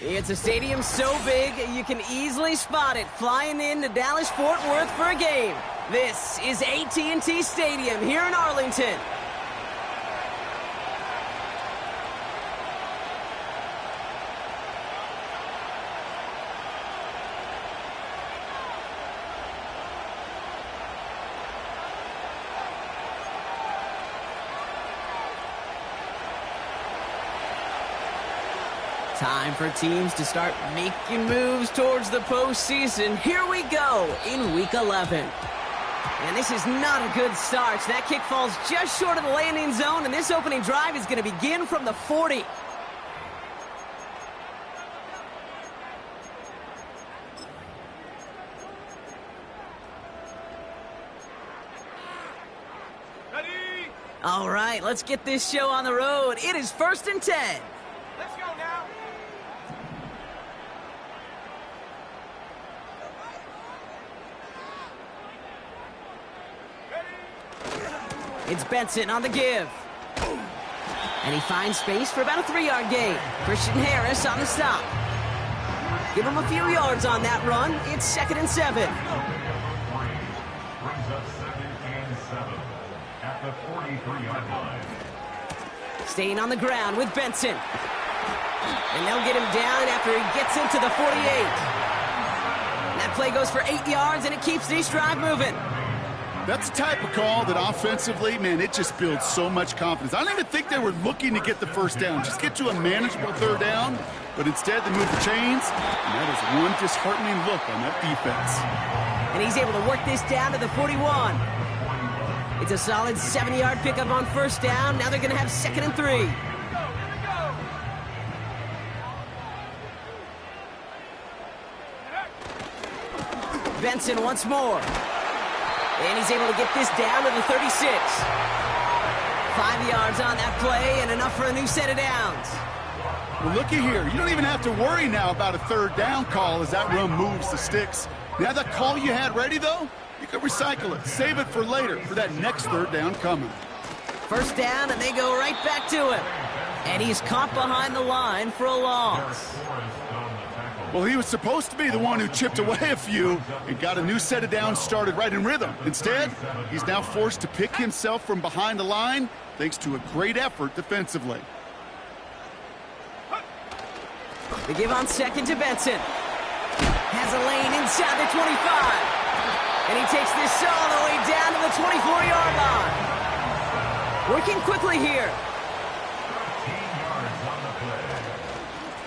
It's a stadium so big, you can easily spot it flying into Dallas-Fort Worth for a game. This is AT&T Stadium here in Arlington. Time for teams to start making moves towards the postseason. Here we go in Week 11. And this is not a good start. That kick falls just short of the landing zone, and this opening drive is going to begin from the 40. Ready? All right, let's get this show on the road. It is 1st and 10. Let's go now. It's Benson on the give. And he finds space for about a 3-yard gain. Christian Harris on the stop. Give him a few yards on that run. It's 2nd and 7. Brings up 2nd and 7 at the 43-yard line. Staying on the ground with Benson. And they'll get him down after he gets into the 48. That play goes for 8 yards, and it keeps this drive moving. That's the type of call that offensively, man, it just builds so much confidence. I don't even think they were looking to get the first down, just get to a manageable 3rd down, but instead they move the chains, and that is one disheartening look on that defense. And he's able to work this down to the 41. It's a solid 7-yard pickup on 1st down. Now they're going to have 2nd and 3. Benson once more. And he's able to get this down to the 36. 5 yards on that play and enough for a new set of downs. Well, looky here. You don't even have to worry now about a 3rd down call as that run moves the sticks. Now that call you had ready, though, you can recycle it. Save it for later for that next 3rd down coming. 1st down, and they go right back to him. And he's caught behind the line for a loss. Well, he was supposed to be the one who chipped away a few and got a new set of downs started right in rhythm. Instead, he's now forced to pick himself from behind the line thanks to a great effort defensively. They give on 2nd to Benson. Has a lane inside the 25. And he takes this all the way down to the 24-yard line. Working quickly here.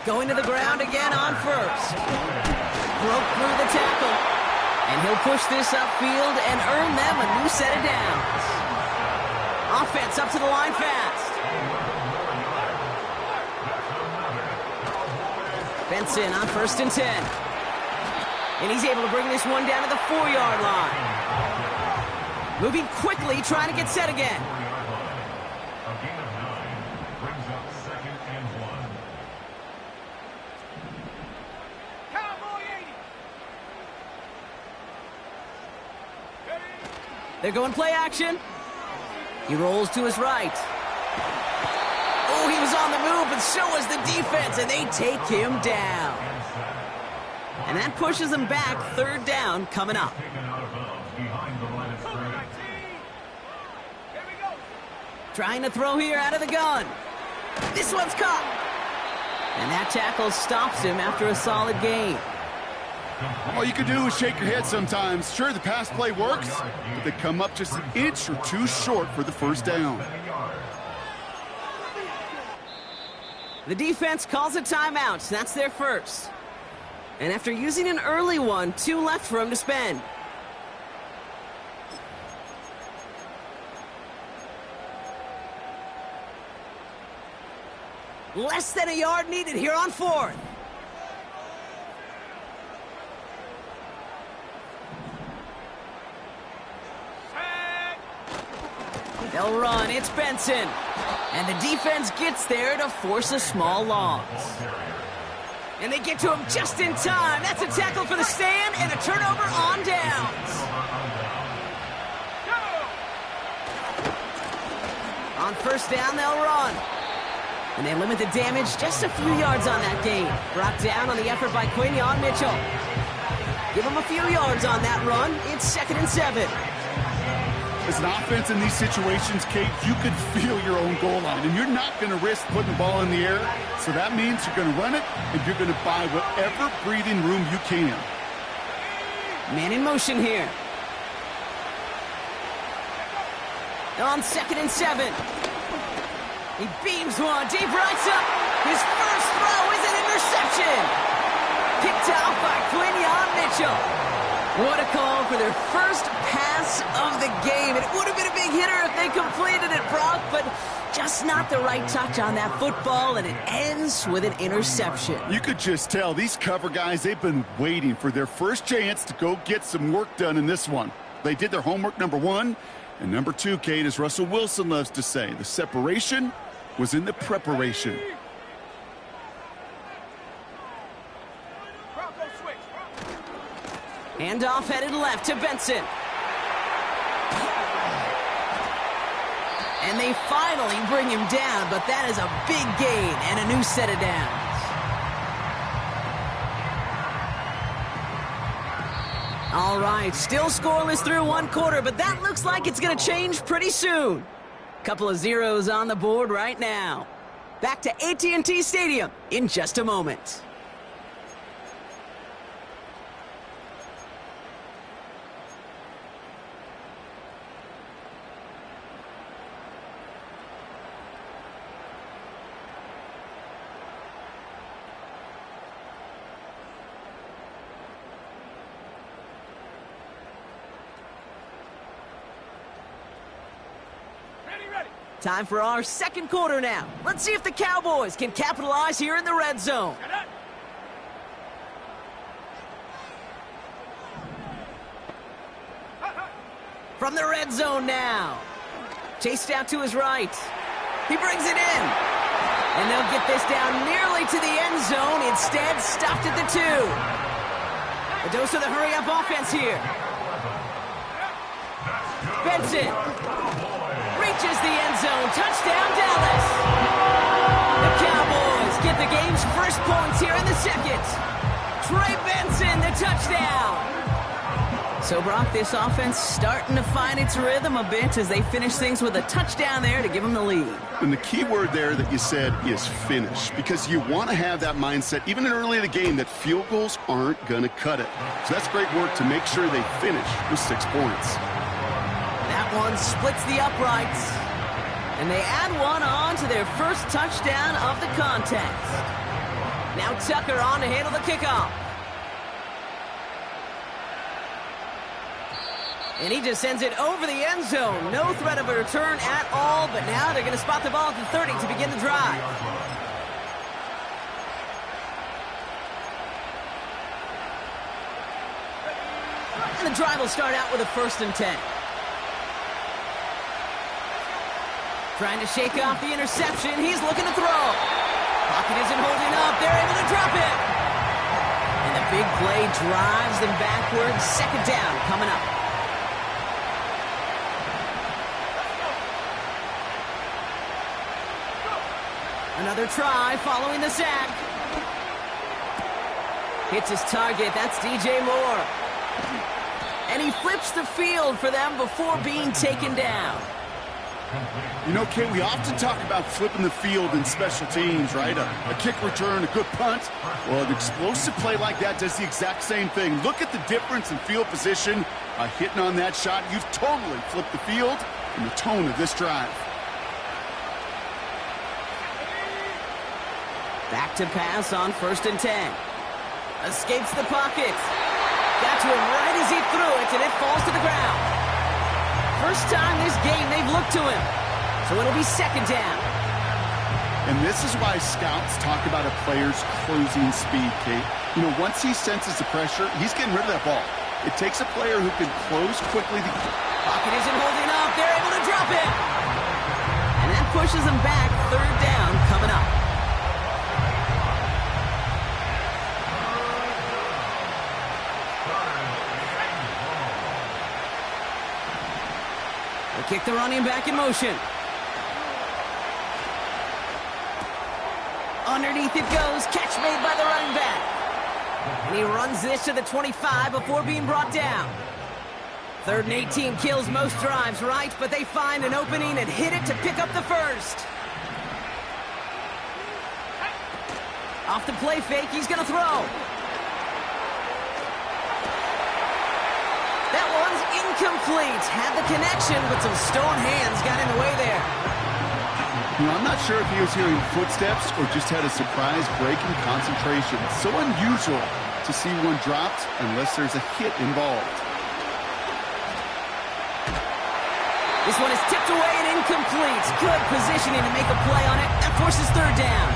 Going to the ground again on 1st. Broke through the tackle. And he'll push this upfield and earn them a new set of downs. Offense up to the line fast. Benson on 1st and 10. And he's able to bring this one down to the 4-yard line. Moving quickly, trying to get set again. They're going play action. He rolls to his right. Oh, he was on the move, but so was the defense, and they take him down. And that pushes them back. 3rd down coming up. Trying to throw here out of the gun. This one's caught. And that tackle stops him after a solid gain. All you can do is shake your head sometimes. Sure, the pass play works, but they come up just an inch or two short for the 1st down. The defense calls a timeout. That's their first. And after using an early one, 2 left for him to spend. Less than a yard needed here on 4th. They'll run. It's Benson. And the defense gets there to force a small loss. And they get to him just in time. That's a tackle for the stand and a turnover on downs. On 1st down, they'll run. And they limit the damage just a few yards on that gain. Brought down on the effort by Quinion Mitchell. Give him a few yards on that run. It's 2nd and 7. As an offense in these situations, Kate, you could feel your own goal line, and you're not going to risk putting the ball in the air. So that means you're going to run it, and you're going to buy whatever breathing room you can. Man in motion here. On 2nd and 7. He beams one, deep right up. His first throw is an interception. Picked off by Quinion Mitchell. What a call for their first pass of the game. It would have been a big hitter if they completed it, Brock, but just not the right touch on that football, and it ends with an interception. You could just tell these cover guys, they've been waiting for their first chance to go get some work done in this one. They did their homework, number one. And number two, Kate, as Russell Wilson loves to say, the separation was in the preparation. Handoff headed left to Benson. And they finally bring him down, but that is a big gain and a new set of downs. All right, still scoreless through one quarter, but that looks like it's going to change pretty soon. Couple of zeros on the board right now. Back to AT&T Stadium in just a moment. Time for our second quarter now. Let's see if the Cowboys can capitalize here in the red zone. From the red zone now. Chased out to his right. He brings it in. And they'll get this down nearly to the end zone. Instead, stopped at the 2. A dose of the hurry-up offense here. Benson. Reaches the end zone. Touchdown, Dallas. The Cowboys get the game's first points here in the second. Trey Benson, the touchdown. So, Brock, this offense starting to find its rhythm a bit as they finish things with a touchdown there to give them the lead. And the key word there that you said is finish, because you want to have that mindset, even early in the game, that field goals aren't going to cut it. So that's great work to make sure they finish with 6 points. That one splits the uprights. And they add one on to their first touchdown of the contest. Now Tucker on to handle the kickoff. And he just sends it over the end zone. No threat of a return at all, but now they're going to spot the ball at the 30 to begin the drive. And the drive will start out with a 1st and 10. Trying to shake off the interception. He's looking to throw. Pocket isn't holding up. They're able to drop it. And the big play drives them backwards. 2nd down coming up. Another try following the sack. Hits his target. That's DJ Moore. And he flips the field for them before being taken down. You know, Kate, we often talk about flipping the field in special teams, right? A kick return, a good punt. Well, an explosive play like that does the exact same thing. Look at the difference in field position. Hitting on that shot, you've totally flipped the field and the tone of this drive. Back to pass on 1st and 10. Escapes the pocket. Got to him right as he threw it, and it falls to the ground. First time this game they've looked to him. So it'll be 2nd down. And this is why scouts talk about a player's closing speed, Kate. You know, once he senses the pressure, he's getting rid of that ball. It takes a player who can close quickly. Pocket isn't holding up. They're able to drop it. And that pushes them back. 3rd down coming up. Kick the running back in motion. Underneath it goes. Catch made by the running back. And he runs this to the 25 before being brought down. 3rd and 18 kills most drives, right? But they find an opening and hit it to pick up the first. Off the play fake, he's going to throw. That one's incomplete. Had the connection, but some stone hands got in the way there. You know, I'm not sure if he was hearing footsteps or just had a surprise break in concentration. It's so unusual to see one dropped unless there's a hit involved. This one is tipped away and incomplete. Good positioning to make a play on it. That forces 3rd down.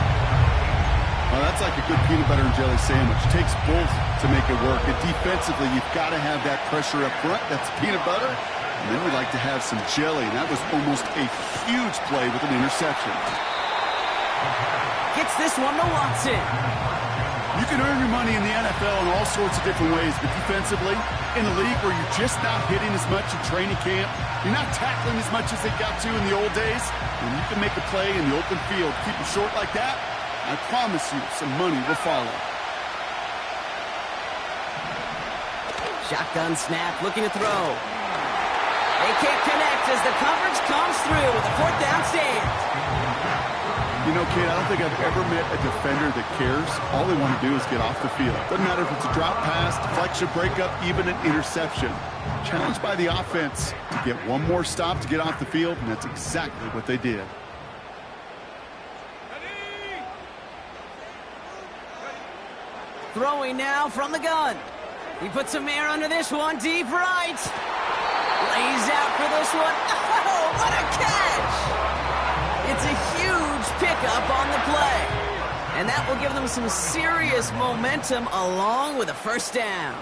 Well, that's like a good peanut butter and jelly sandwich. It takes both to make it work. And defensively, you've got to have that pressure up front. That's peanut butter. And then we'd like to have some jelly. And that was almost a huge play with an interception. Gets this one to Watson. You can earn your money in the NFL in all sorts of different ways. But defensively, in a league where you're just not hitting as much in training camp, you're not tackling as much as they got to in the old days, and you can make a play in the open field, keep it short like that, I promise you some money will follow. Shotgun snap, looking to throw. They can't connect as the coverage comes through with a 4th down stand. You know, kid, I don't think I've ever met a defender that cares. All they want to do is get off the field. Doesn't matter if it's a drop pass, deflection, breakup, even an interception. Challenged by the offense to get one more stop to get off the field, and that's exactly what they did. Throwing now from the gun. He puts some air under this one, deep right. Lays out for this one. Oh, what a catch! It's a huge pickup on the play. And that will give them some serious momentum along with a 1st down.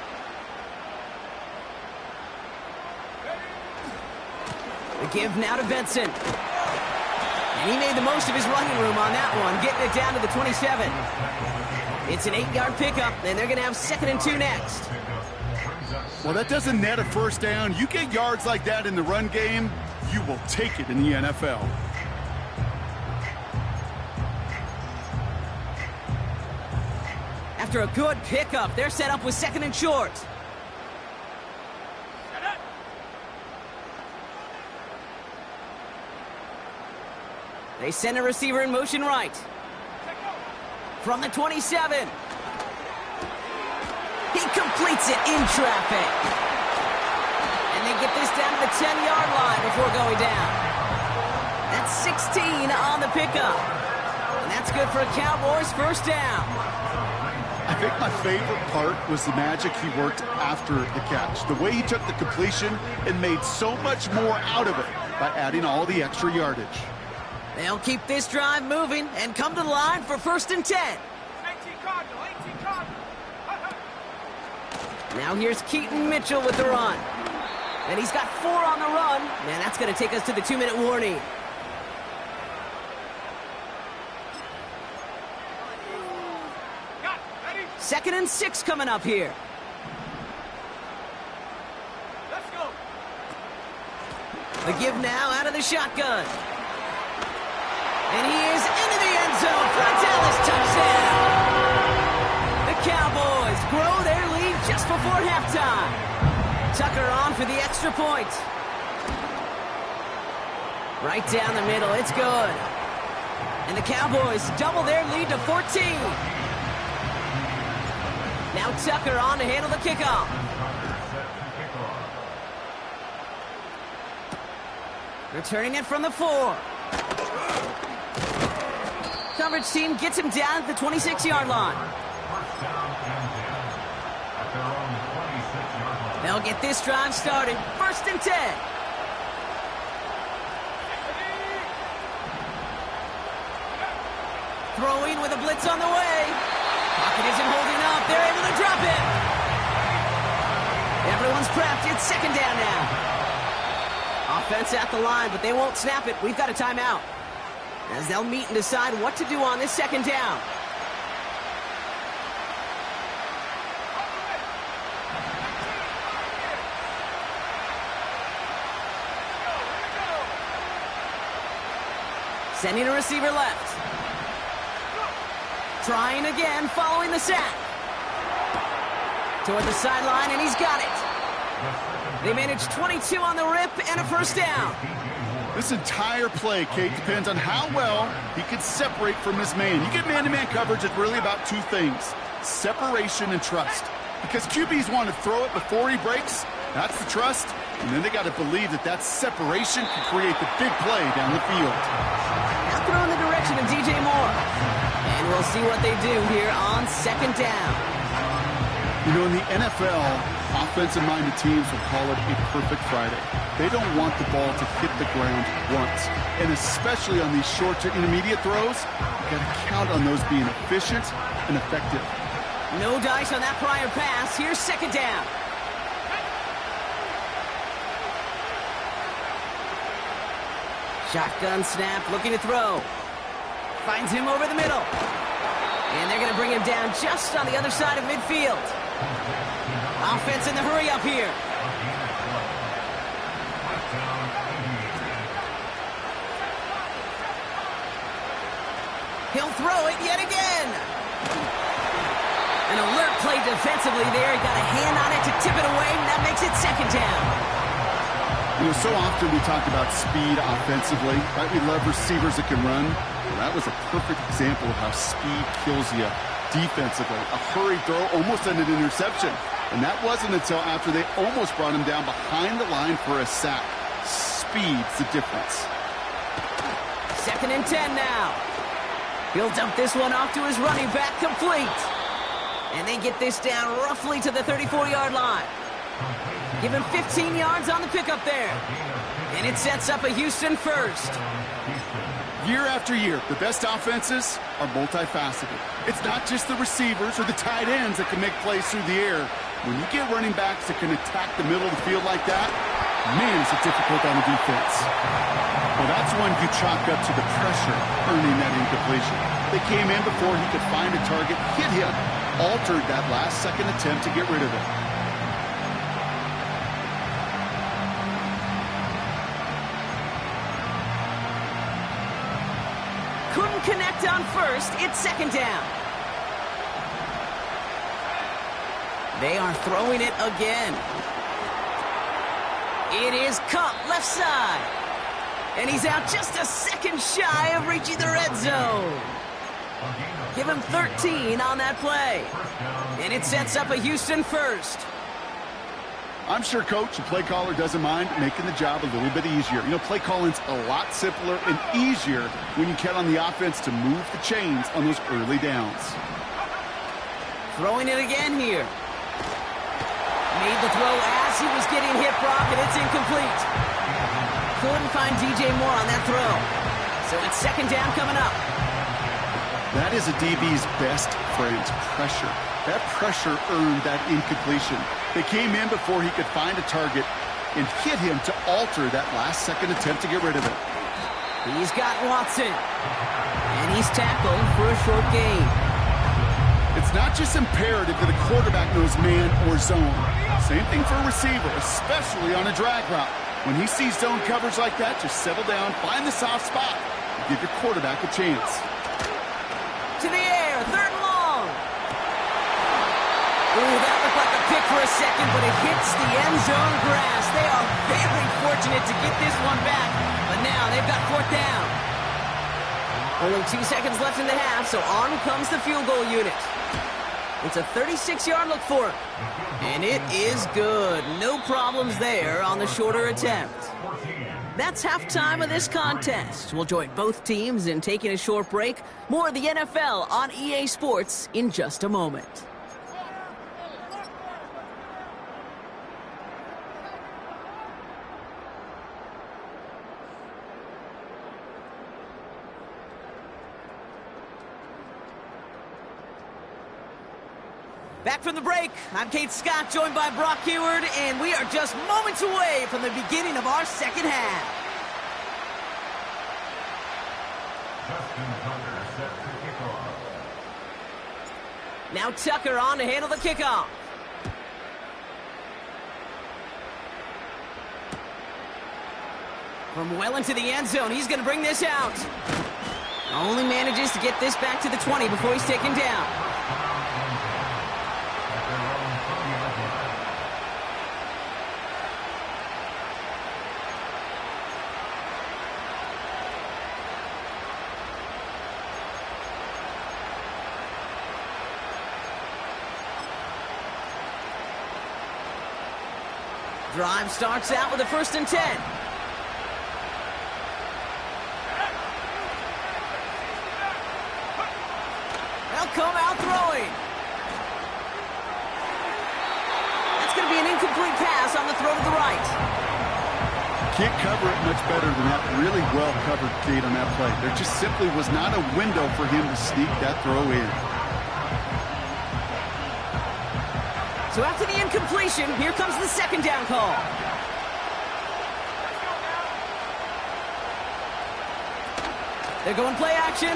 The give now to Benson. And he made the most of his running room on that one, getting it down to the 27. It's an 8-yard pickup, and they're going to have 2nd and 2 next. Well, that doesn't net a 1st down. You get yards like that in the run game, you will take it in the NFL. After a good pickup, they're set up with 2nd and short. They send a receiver in motion right. From the 27. He completes it in traffic. And they get this down to the 10-yard line before going down. That's 16 on the pickup. And that's good for a Cowboys 1st down. I think my favorite part was the magic he worked after the catch. The way he took the completion and made so much more out of it by adding all the extra yardage. They'll keep this drive moving and come to the line for 1st and 10. 18 Cardinal, 18 Cardinal. Now here's Keaton Mitchell with the run. And he's got 4 on the run. And that's going to take us to the 2-minute warning. Got, ready? 2nd and 6 coming up here. Let's go. The give now out of the shotgun. And he is into the end zone for a Dallas touchdown. The Cowboys grow their lead just before halftime. Tucker on for the extra point. Right down the middle, it's good. And the Cowboys double their lead to 14. Now Tucker on to handle the kickoff. Returning it from the 4. Coverage team gets him down at the 26-yard line. They'll get this drive started. 1st and 10. Throwing with a blitz on the way. Pocket isn't holding up. They're able to drop it. Everyone's prepped. It's 2nd down now. Offense at the line, but they won't snap it. We've got a timeout. As they'll meet and decide what to do on this 2nd down. Sending a receiver left. Trying again, following the sack. Toward the sideline, and he's got it. They managed 22 on the rip and a first down. This entire play, Kate, depends on how well he can separate from his man. You get man-to-man coverage, it's really about two things, separation and trust. Because QBs want to throw it before he breaks, that's the trust, and then they got to believe that that separation can create the big play down the field. Now throw in the direction of DJ Moore. And we'll see what they do here on second down. You know, in the NFL, offensive-minded teams will call it a perfect Friday. They don't want the ball to hit the ground once. And especially on these short to intermediate throws, you got to count on those being efficient and effective. No dice on that prior pass. Here's second down. Shotgun snap, looking to throw. Finds him over the middle. And they're going to bring him down just on the other side of midfield. Offense in the hurry up here. He'll throw it yet again. An alert play defensively there. He got a hand on it to tip it away, and that makes it second down. You know, so often we talk about speed offensively, right? We love receivers that can run. Well, that was a perfect example of how speed kills you defensively. A hurried throw almost ended an interception. And that wasn't until after they almost brought him down behind the line for a sack. Speed's the difference. 2nd and 10 now. He'll dump this one off to his running back, complete. And they get this down roughly to the 34-yard line. Give him 15 yards on the pickup there. And it sets up a Houston first. Year after year, the best offenses are multifaceted. It's not just the receivers or the tight ends that can make plays through the air. When you get running backs that can attack the middle of the field like that, man, is it difficult on the defense. Well, that's one you chalk up to the pressure earning that incompletion. They came in before he could find a target, hit him, altered that last-second attempt to get rid of it. Couldn't connect on first. It's second down. They are throwing it again. It is caught left side. And he's out just a second shy of reaching the red zone. Give him 13 on that play. And it sets up a Houston first. I'm sure coach and play caller doesn't mind making the job a little bit easier. You know, play calling's a lot simpler and easier when you count on the offense to move the chains on those early downs. Throwing it again here. Made the throw as he was getting hit, Brock, and it's incomplete. Couldn't find DJ Moore on that throw. So it's second down coming up. That is a DB's best friend, pressure. That pressure earned that incompletion. They came in before he could find a target and hit him to alter that last-second attempt to get rid of it. He's got Watson. And he's tackled for a short gain. It's not just imperative that a quarterback knows man or zone. Same thing for a receiver, especially on a drag route. When he sees zone coverage like that, just settle down, find the soft spot, and give your quarterback a chance. To the air, third and long. Ooh, that looked like a pick for a second, but it hits the end zone grass. They are very fortunate to get this one back, but now they've got fourth down. Only 2 seconds left in the half, so on comes the field goal unit. It's a 36-yard look for him. And it is good. No problems there on the shorter attempt. That's halftime of this contest. We'll join both teams in taking a short break. More of the NFL on EA Sports in just a moment. Back from the break, I'm Kate Scott, joined by Brock Heward, and we are just moments away from the beginning of our second half. Now Tucker on to handle the kickoff. From well into the end zone, he's going to bring this out. Only manages to get this back to the 20 before he's taken down. Drive starts out with a 1st and 10. They'll come out throwing. That's going to be an incomplete pass on the throw to the right. Can't cover it much better than that really well-covered gate on that play. There just simply was not a window for him to sneak that throw in. So after the incompletion, here comes the 2nd down call. They're going play action.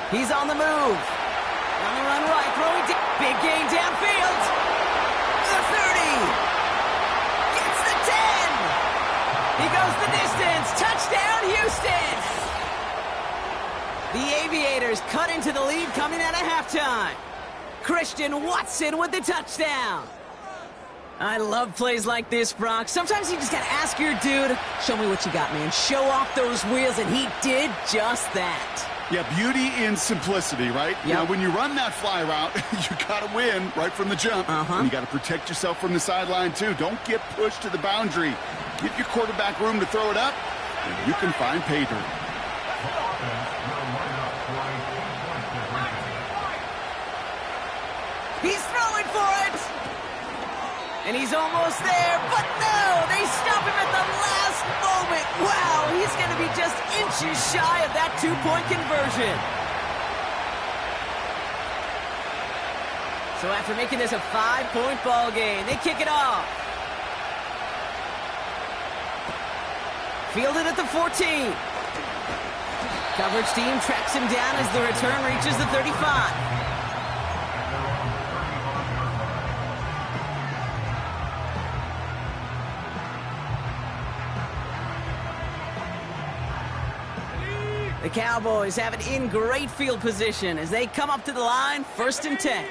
He's on the move. On the run right, throwing deep. Big gain downfield. The 30. Gets the 10. He goes the distance. Touchdown, Houston. The Aviators cut into the lead coming out of halftime. Christian Watson with the touchdown. I love plays like this, Brock. Sometimes you just got to ask your dude, show me what you got, man. Show off those wheels, and he did just that. Yeah, beauty in simplicity, right? Yep. Now, when you run that fly route, you got to win right from the jump. And you got to protect yourself from the sideline, too. Don't get pushed to the boundary. Give your quarterback room to throw it up, and you can find pay dirt. He's throwing for it. And he's almost there, but no, they stop him at the last moment. Wow, he's going to be just inches shy of that 2-point conversion. So after making this a 5-point ball game, they kick it off. Fielded at the 14. Coverage team tracks him down as the return reaches the 35. The Cowboys have it in great field position as they come up to the line, 1st and 10.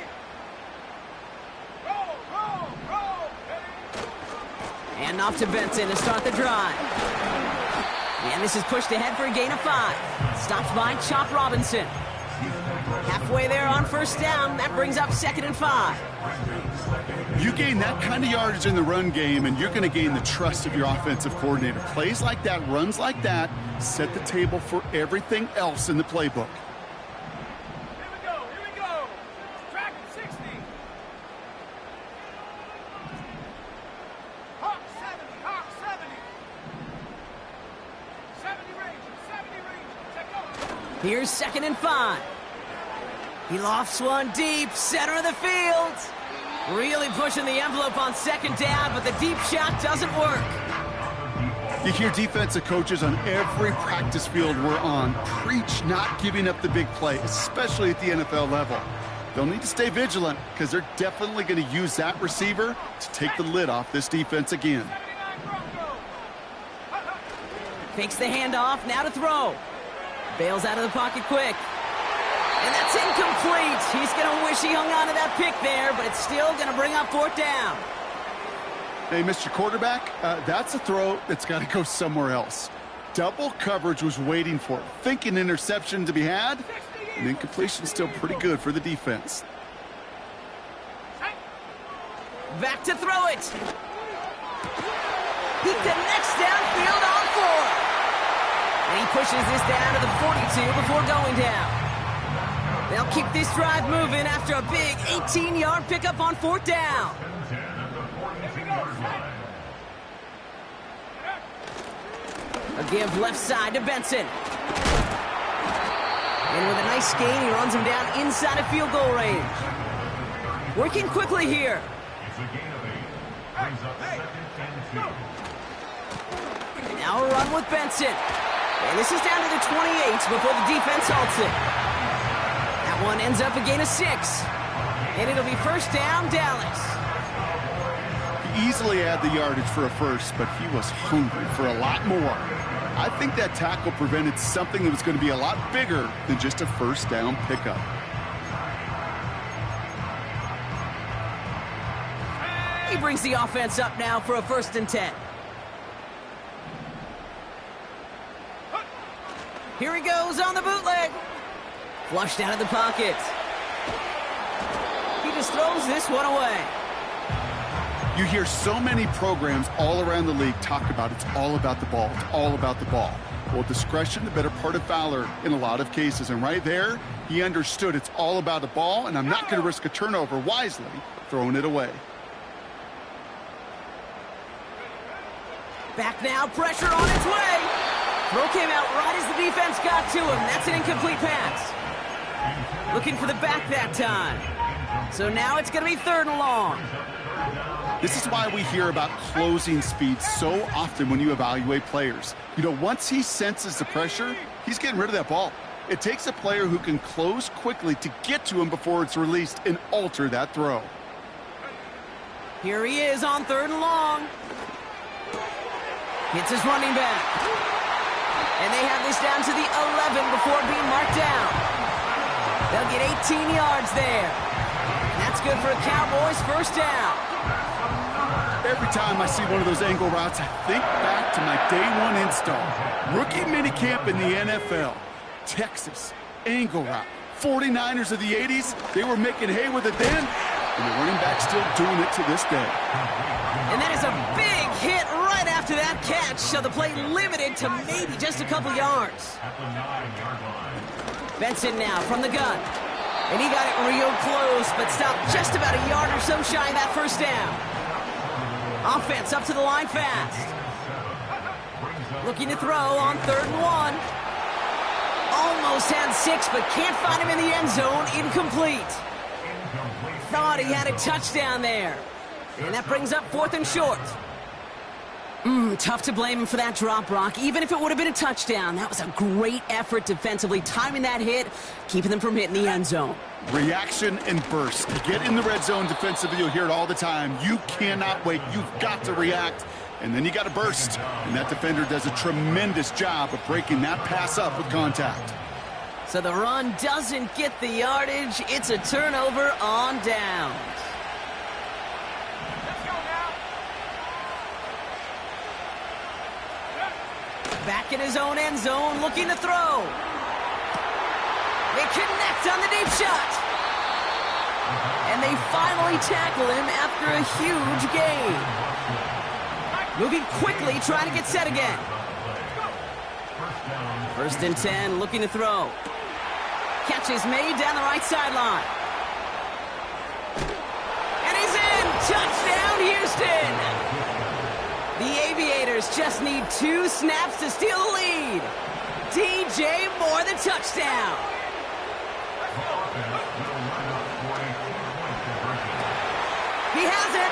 And off to Benson to start the drive. And this is pushed ahead for a gain of 5. Stopped by Chop Robinson. Halfway there on 1st down. That brings up 2nd and 5. You gain that kind of yardage in the run game, and you're going to gain the trust of your offensive coordinator. Plays like that, runs like that, set the table for everything else in the playbook. Here we go. Track 60. Hawk 70. 70 range. Check out. Here's 2nd and 5. He lofts one deep, center of the field. Really pushing the envelope on 2nd down, but the deep shot doesn't work. You hear defensive coaches on every practice field we're on preach not giving up the big play, especially at the NFL level. They'll need to stay vigilant because they're definitely going to use that receiver to take the lid off this defense again. Fakes the handoff, now to throw. Bails out of the pocket quick. And that's incomplete. He's going to wish he hung on to that pick there, but it's still going to bring up 4th down. Hey, Mr. Quarterback, that's a throw that's got to go somewhere else. Double coverage was waiting for it. Thinking interception to be had, and incompletion still pretty good for the defense. Back to throw it. He connects downfield on 4. And he pushes this down to the 42 before going down. They'll keep this drive moving after a big 18-yard pickup on 4th down. A give left side to Benson. And with a nice gain, he runs him down inside of field goal range. Working quickly here. Now a run with Benson. And this is down to the 28 before the defense halts it. That one ends up a gain of 6. And it'll be 1st down, Dallas. He easily had the yardage for a first, but he was hungry for a lot more. I think that tackle prevented something that was going to be a lot bigger than just a first down pickup. He brings the offense up now for a 1st and 10. Here he goes on the bootleg. Flushed out of the pocket. He just throws this one away. You hear so many programs all around the league talk about it's all about the ball. It's all about the ball. Well, discretion, the better part of valor in a lot of cases. And right there, he understood it's all about the ball, and I'm not going to risk a turnover wisely throwing it away. Back now, pressure on its way. Throw came out right as the defense got to him. That's an incomplete pass. Looking for the back that time. So now it's going to be 3rd and long. This is why we hear about closing speed so often when you evaluate players. You know, once he senses the pressure, he's getting rid of that ball. It takes a player who can close quickly to get to him before it's released and alter that throw. Here he is on 3rd and long. Hits his running back. And they have this down to the 11 before being marked down. They'll get 18 yards there. And that's good for a Cowboys 1st down. Every time I see one of those angle routes, I think back to my day 1 install. Rookie minicamp in the NFL. Texas, angle route. 49ers of the 80s, they were making hay with it then, and the running back's still doing it to this day. And that is a big hit right after that catch, so the play limited to maybe just a couple yards. At the 9-yard line. Benson now from the gun. And he got it real close, but stopped just about a yard or so shy of that 1st down. Offense up to the line fast. Looking to throw on 3rd and 1. Almost had 6, but can't find him in the end zone. Incomplete. Thought he had a touchdown there. And that brings up 4th and short. Tough to blame him for that drop, Brock. Even if it would have been a touchdown, that was a great effort defensively, timing that hit, keeping them from hitting the end zone. Reaction and burst. You get in the red zone defensively, you'll hear it all the time. You cannot wait. You've got to react, and then you got to burst. And that defender does a tremendous job of breaking that pass up with contact. So the run doesn't get the yardage. It's a turnover on downs. Back in his own end zone, looking to throw. They connect on the deep shot. And they finally tackle him after a huge gain. Moving quickly, trying to get set again. 1st and 10, looking to throw. Catch is made down the right sideline. And he's in! Touchdown, Houston! The Aviators just need 2 snaps to steal the lead. DJ Moore, the touchdown. He has it.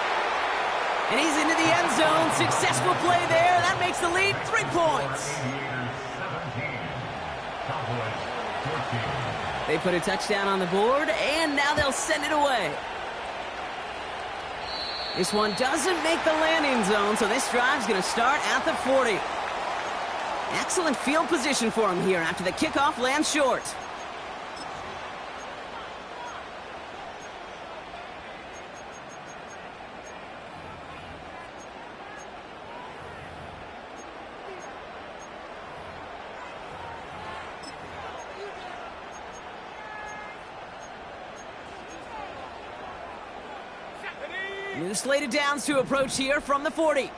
And he's into the end zone. Successful play there. That makes the lead 3 points. They put a touchdown on the board, and now they'll send it away. This one doesn't make the landing zone, so this drive's going to start at the 40. Excellent field position for him here after the kickoff lands short. New slated downs to approach here from the 40.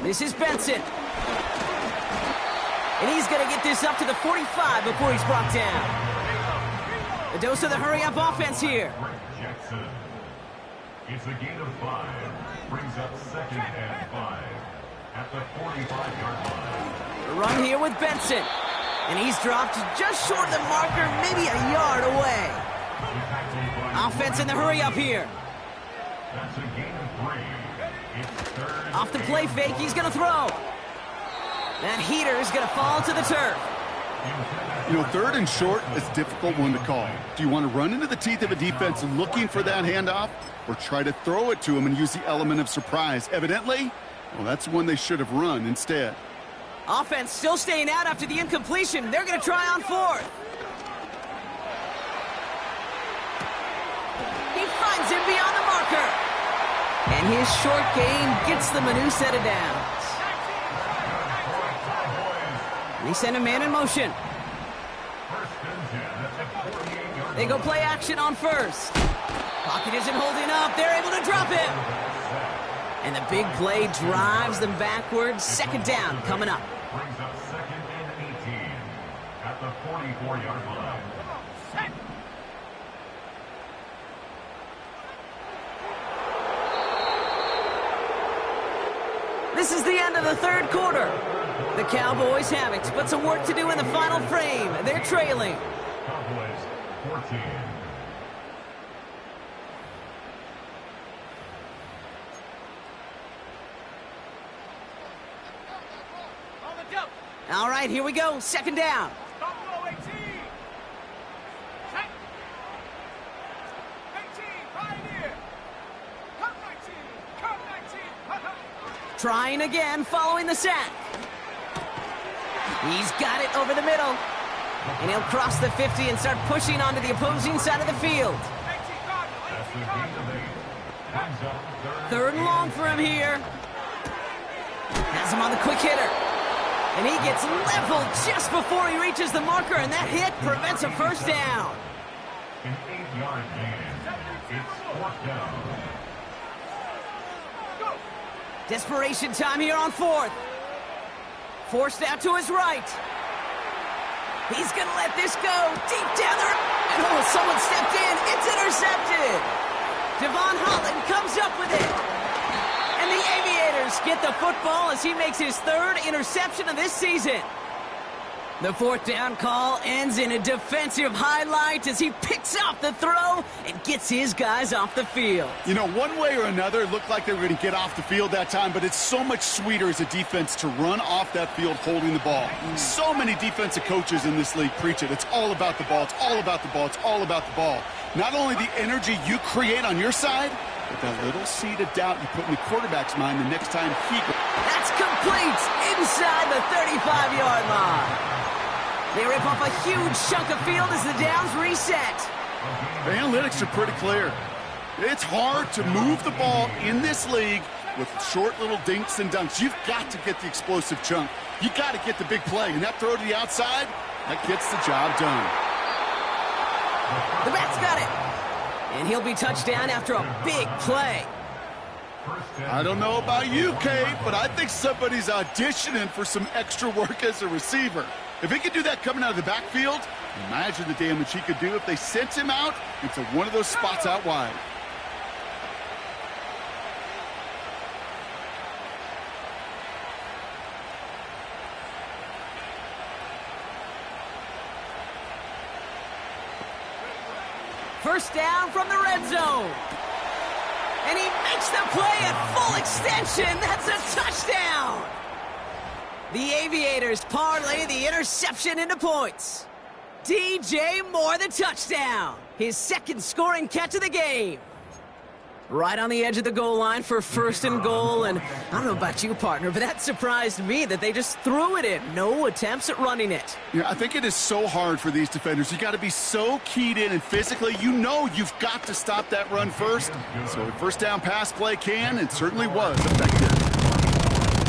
This is Benson. And he's going to get this up to the 45 before he's brought down. A dose of the hurry-up offense here. It's a gain of 5. Brings up 2nd and 5 at the 45-yard line. A run here with Benson. And he's dropped just short of the marker, maybe a yard away. Offense in the hurry-up here. That's a gain of 3. It's 3rd. Off the play fake, he's going to throw. That heater is going to fall to the turf. You know, 3rd and short is a difficult one to call. Do you want to run into the teeth of a defense looking for that handoff, or try to throw it to him and use the element of surprise? Evidently, Well, that's one they should have run instead. Offense still staying out after the incompletion. They're going to try on fourth. He finds him beyond the marker. And his short gain gets them a new set of downs. And he sent a man in motion. They go play action on first. Pocket isn't holding up. They're able to drop him. And the big play drives them backwards. Second down coming up. Brings up second and 18 at the 44-yard line. This is the end of the third quarter. The Cowboys have it, but some work to do in the final frame. They're trailing. Cowboys 14. On the jump. All right, here we go. Second down. Buffalo 18. Check. 18. Pioneer. Come 19. Come 19. Trying again following the sack. He's got it over the middle. And he'll cross the 50 and start pushing onto the opposing side of the field. 18 Cardinal. That's the 18 gain Cardinal. of 8. Brings up Third and long for him here. Has him on the quick hitter. And he gets leveled just before he reaches the marker, and that hit prevents a first down. an 8-yard gain. It's fourth down. Desperation time here on fourth. Forced out to his right. He's going to let this go deep down there. And oh, someone stepped in. It's intercepted. Devon Holland comes up with it. And the Aviators get the football as he makes his third interception of this season. The fourth down call ends in a defensive highlight as he picks off the throw and gets his guys off the field. You know, one way or another, it looked like they were going to get off the field that time, but it's so much sweeter as a defense to run off that field holding the ball. So many defensive coaches in this league preach it. It's all about the ball. It's all about the ball. It's all about the ball. Not only the energy you create on your side, but that little seed of doubt you put in the quarterback's mind the next time he goes. That's complete inside the 35-yard line. They rip off a huge chunk of field as the downs reset. The analytics are pretty clear. It's hard to move the ball in this league with short little dinks and dunks. You've got to get the explosive chunk. You got to get the big play. And that throw to the outside, that gets the job done. The Bats got it. And he'll be touchdown after a big play. I don't know about you, Kate, but I think somebody's auditioning for some extra work as a receiver. If he could do that coming out of the backfield, imagine the damage he could do if they sent him out into one of those spots out wide. First down from the red zone. And he makes the play at full extension. That's a touchdown. The Aviators parlay the interception into points. DJ Moore the touchdown. His second scoring catch of the game. Right on the edge of the goal line for first and goal. And I don't know about you, partner, but that surprised me that they just threw it in. No attempts at running it. Yeah, I think it is so hard for these defenders. You got to be so keyed in and physically, you know you've got to stop that run first. So a first down pass play can and certainly was effective.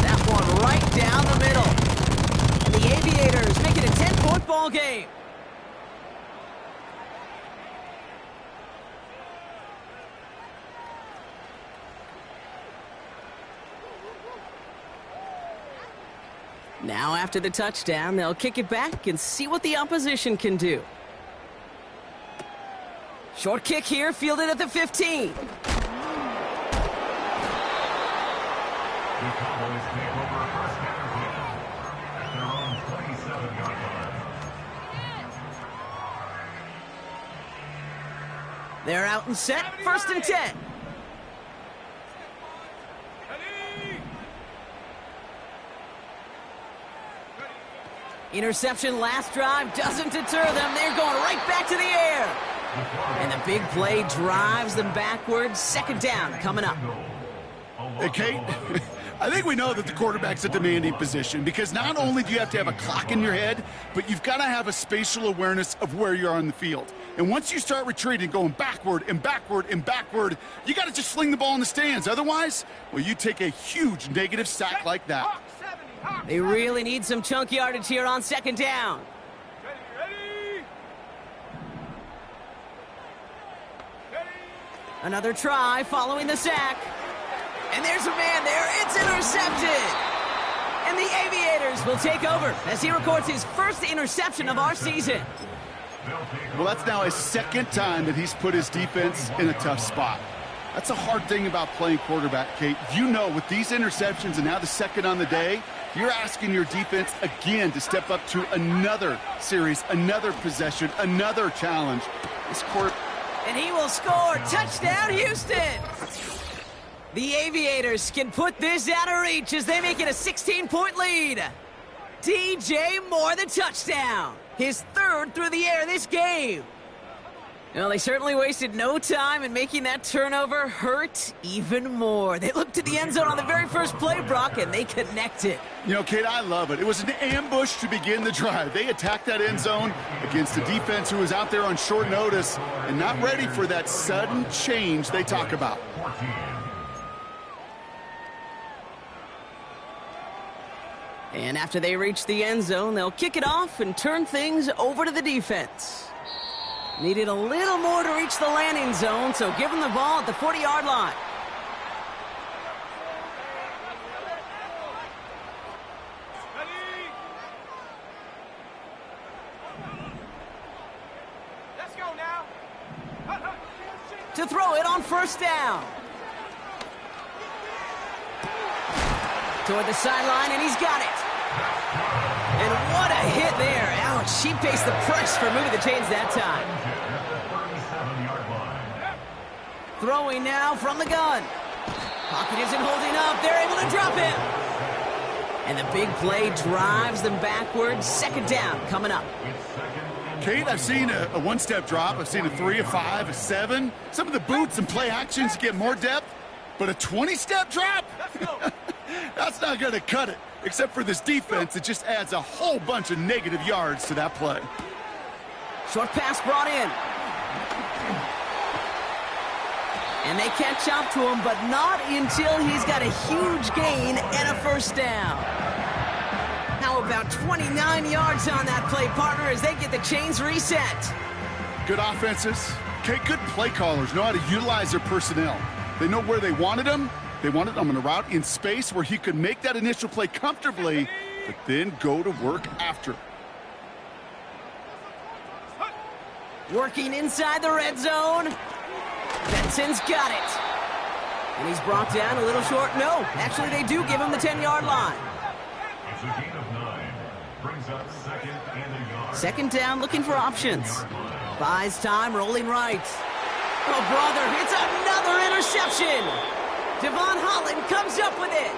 That one right down the middle. And the Aviators make it a 10-point ball game. Now after the touchdown, they'll kick it back and see what the opposition can do. Short kick here, fielded at the 15. The Cowboys take over first down at their own 27-yard line. They're out and set, first and 10. Interception last drive doesn't deter them. They're going right back to the air. And the big play drives them backwards. Second down coming up. Hey, Kate, I think we know that the quarterback's a demanding position because not only do you have to have a clock in your head, but you've got to have a spatial awareness of where you are on the field. And once you start retreating, going backward and backward and backward, you got to just fling the ball in the stands. Otherwise, well, you take a huge negative sack like that. Hawk 70, Hawk They really need some chunk yardage here on second down. Ready? Ready? Another try following the sack. And there's a man there. It's intercepted. And the Aviators will take over as he records his first interception of our season. Well, that's now his second time that he's put his defense in a tough spot. That's a hard thing about playing quarterback, Kate. You know, with these interceptions and now the second on the day, you're asking your defense again to step up to another series, another possession, another challenge. This court. And he will score. Touchdown, Houston. The Aviators can put this out of reach as they make it a 16-point lead. DJ Moore, the touchdown. His third through the air this game. Well, they certainly wasted no time in making that turnover hurt even more. They looked to the end zone on the very first play, Brock, and they connected. You know, Kate, I love it. It was an ambush to begin the drive. They attacked that end zone against a defense who was out there on short notice and not ready for that sudden change they talk about. And after they reach the end zone, they'll kick it off and turn things over to the defense. Needed a little more to reach the landing zone, so give them the ball at the 40-yard line. Ready? Let's go now. To throw it on first down. Toward the sideline, and he's got it. And what a hit there. Ouch, she faced the press for moving the chains that time. Throwing now from the gun. Pocket isn't holding up. They're able to drop him. And the big play drives them backwards. Second down coming up. Kate, I've seen a one-step drop. I've seen a 3, a 5, a 7. Some of the boots and play actions get more depth. But a 20-step drop? That's not going to cut it. Except for this defense, it just adds a whole bunch of negative yards to that play. Short pass brought in. And they catch up to him, but not until he's got a huge gain and a first down. How about 29 yards on that play, partner, as they get the chains reset. Good offenses. Kate, good play callers know how to utilize their personnel. They know where they wanted them. They wanted him on a route in space where he could make that initial play comfortably, but then go to work after. Working inside the red zone. Benson's got it. And he's brought down a little short. No, actually they do give him the 10-yard line. It's a gain of 9. Brings up second and a yard. Second down, looking for options. Buys time, rolling right. Oh, brother, it's another interception. Devon Holland comes up with it.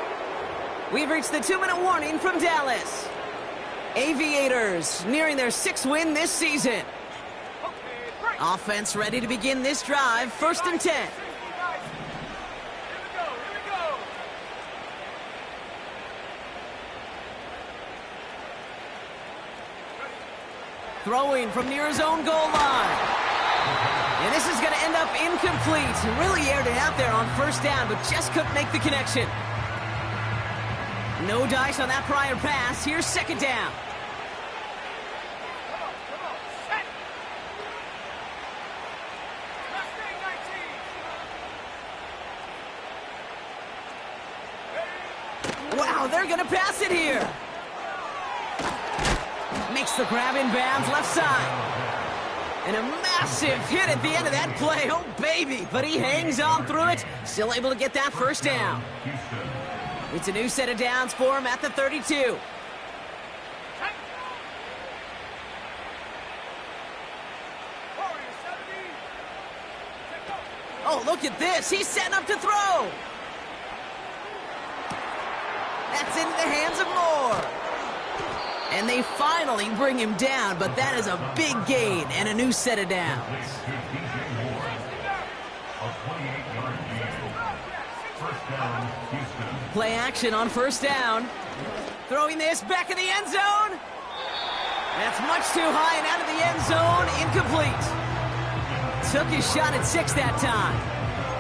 We've reached the 2-minute warning from Dallas. Aviators nearing their 6th win this season. Offense ready to begin this drive. 1st and 10. Here we go. Throwing from near his own goal line. And this is going to end up incomplete. Really aired it out there on first down, but just couldn't make the connection. No dice on that prior pass. Here's second down. Come on. Set. Mustang 19. Wow, they're going to pass it here. Makes the grab in bounds left side. And a massive hit at the end of that play. Oh, baby. But he hangs on through it. Still able to get that first down. It's a new set of downs for him at the 32. Oh, look at this. He's setting up to throw. That's into the hands of Moore. And they finally bring him down, but that is a big gain and a new set of downs. First down, Houston. Play action on first down. Throwing this back in the end zone. That's much too high and out of the end zone. Incomplete. Took his shot at 6 that time.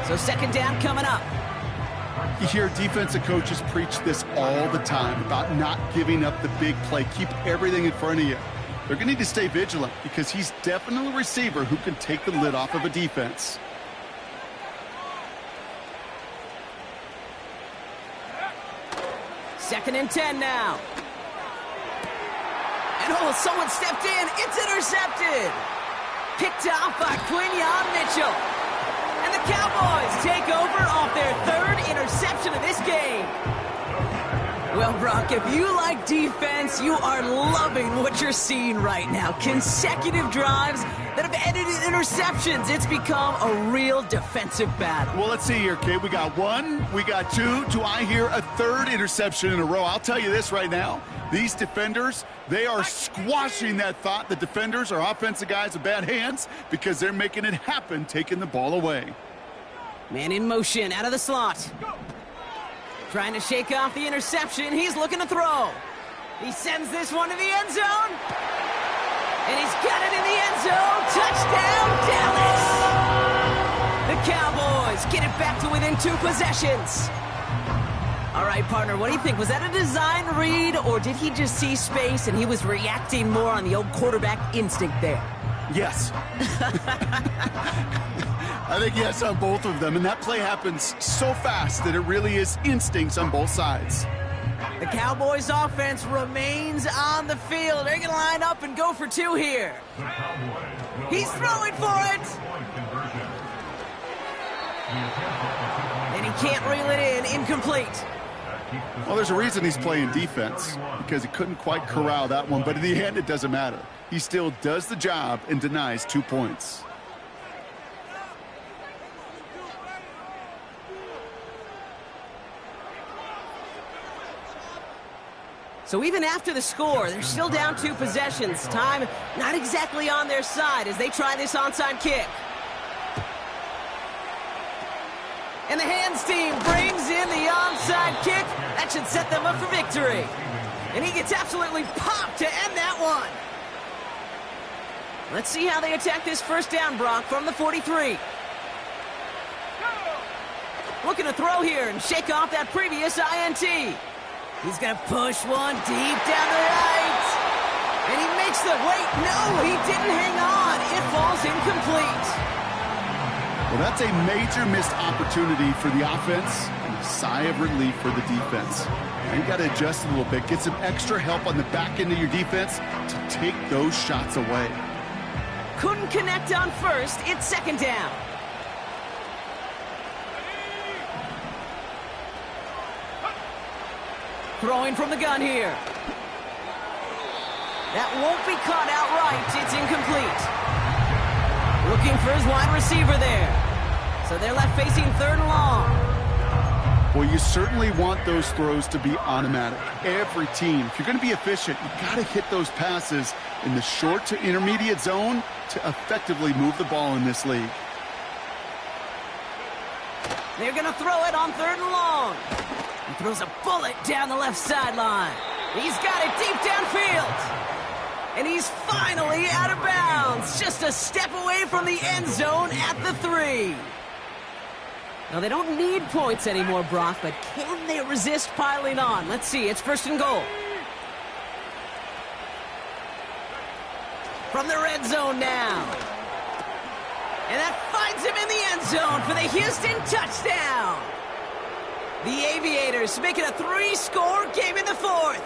So second down coming up. You hear defensive coaches preach this all the time about not giving up the big play. Keep everything in front of you. They're going to need to stay vigilant because he's definitely a receiver who can take the lid off of a defense. Second and 10 now. And oh, someone stepped in. It's intercepted. Picked off by Quinyon Mitchell. And the Cowboys take over off their 3rd interception of this game. Well, Brock, if you like defense, you are loving what you're seeing right now. Consecutive drives that have ended in interceptions. It's become a real defensive battle. Well, let's see here, kid. We got 1, we got 2. Do I hear a 3rd interception in a row? I'll tell you this right now. These defenders, they are squashing that thought. The defenders are offensive guys with bad hands because they're making it happen, taking the ball away. Man in motion, out of the slot. Trying to shake off the interception. He's looking to throw. He sends this one to the end zone. And he's got it in the end zone. Touchdown, Dallas! The Cowboys get it back to within 2 possessions. All right, partner, what do you think? Was that a design read, or did he just see space and he was reacting more on the old quarterback instinct there? Yes. I think yes on both of them, and that play happens so fast that it really is instincts on both sides. The Cowboys offense remains on the field. They're going to line up and go for 2 here. He's throwing for it. And he can't reel it in. Incomplete. Well, there's a reason he's playing defense, because he couldn't quite corral that one, but in the end, it doesn't matter. He still does the job and denies 2 points. So even after the score, they're still down 2 possessions. Time not exactly on their side as they try this onside kick. And the hands team brings in the onside kick. That should set them up for victory. And he gets absolutely popped to end that one. Let's see how they attack this first down, Brock, from the 43. Looking to throw here and shake off that previous INT. He's going to push one deep down the right. And he makes the... Wait, no, he didn't hang on. It falls incomplete. Well, that's a major missed opportunity for the offense and a sigh of relief for the defense. Now you got to adjust a little bit, get some extra help on the back end of your defense to take those shots away. Couldn't connect on first. It's second down. Throwing from the gun here. That won't be caught outright. It's incomplete. Looking for his wide receiver there. So they're left facing 3rd and long. Well, you certainly want those throws to be automatic. Every team, if you're going to be efficient, you got to hit those passes in the short to intermediate zone to effectively move the ball in this league. They're going to throw it on 3rd and long. He throws a bullet down the left sideline. He's got it deep downfield. And he's finally out of bounds. Just a step away from the end zone at the 3. Now, they don't need points anymore, Brock, but can they resist piling on? Let's see. It's 1st and goal. From the red zone now. And that finds him in the end zone for the Houston touchdown. The Aviators make it a 3-score game in the 4th.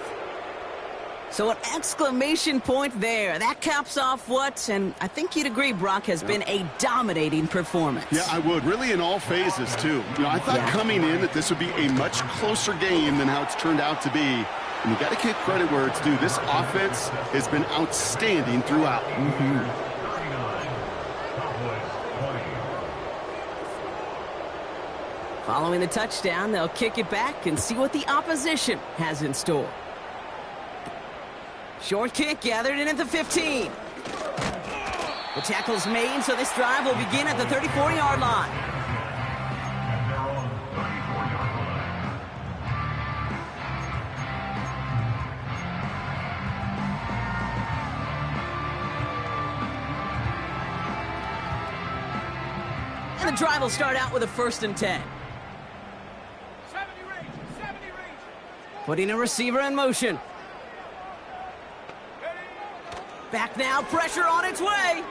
So an exclamation point there. That caps off what, and I think you'd agree, Brock, has been a dominating performance. Yeah, I would. Really in all phases, too. You know, I thought coming in that this would be a much closer game than how it's turned out to be. And you got to give credit where it's due. This offense has been outstanding throughout. Following the touchdown, they'll kick it back and see what the opposition has in store. Short kick gathered in at the 15. The tackle's made, so this drive will begin at the 34-yard line. the drive will start out with a 1st and 10. 70 range, 70 range. Putting a receiver in motion. Back now, pressure on its way.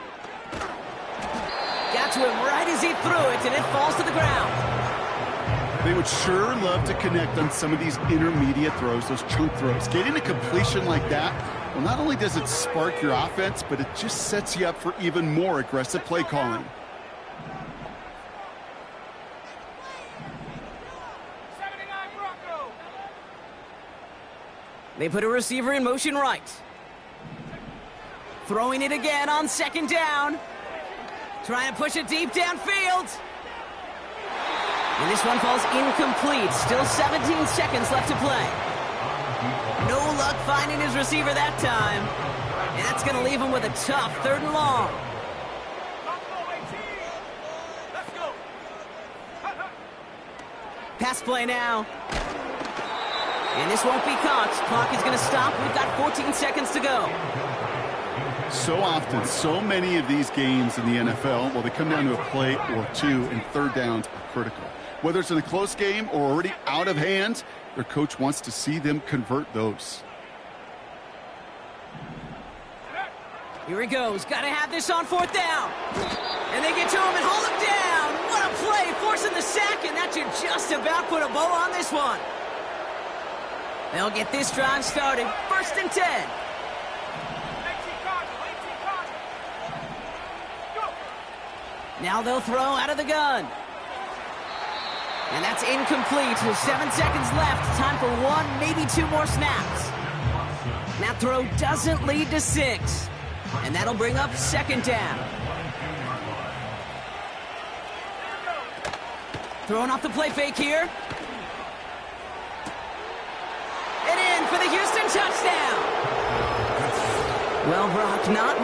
Got to him right as he threw it, and it falls to the ground. They would sure love to connect on some of these intermediate throws, those chunk throws. Getting a completion like that, well, not only does it spark your offense, but it just sets you up for even more aggressive play calling. 79 Bronco. They put a receiver in motion right. Throwing it again on 2nd down. Trying to push it deep downfield. And this one falls incomplete. Still 17 seconds left to play. No luck finding his receiver that time. And that's going to leave him with a tough 3rd and long. Buffalo 18. Let's go. Pass play now. And this won't be caught. Clock is going to stop. We've got 14 seconds to go. So often, so many of these games in the NFL, well, they come down to a play or two, and 3rd downs are critical. Whether it's in a close game or already out of hand, their coach wants to see them convert those. Here he goes. Got to have this on 4th down. And they get to him and hold him down. What a play, forcing the sack, and that should just about put a bow on this one. They'll get this drive started. 1st and 10. 18 Cardinal, 18 Cardinal. Go. Now they'll throw out of the gun. And that's incomplete with 7 seconds left. Time for 1, maybe 2 more snaps. That throw doesn't lead to 6. And that'll bring up 2nd down. Throwing off the play fake here. And in for the Houston touchdown. Well, Brock, not much.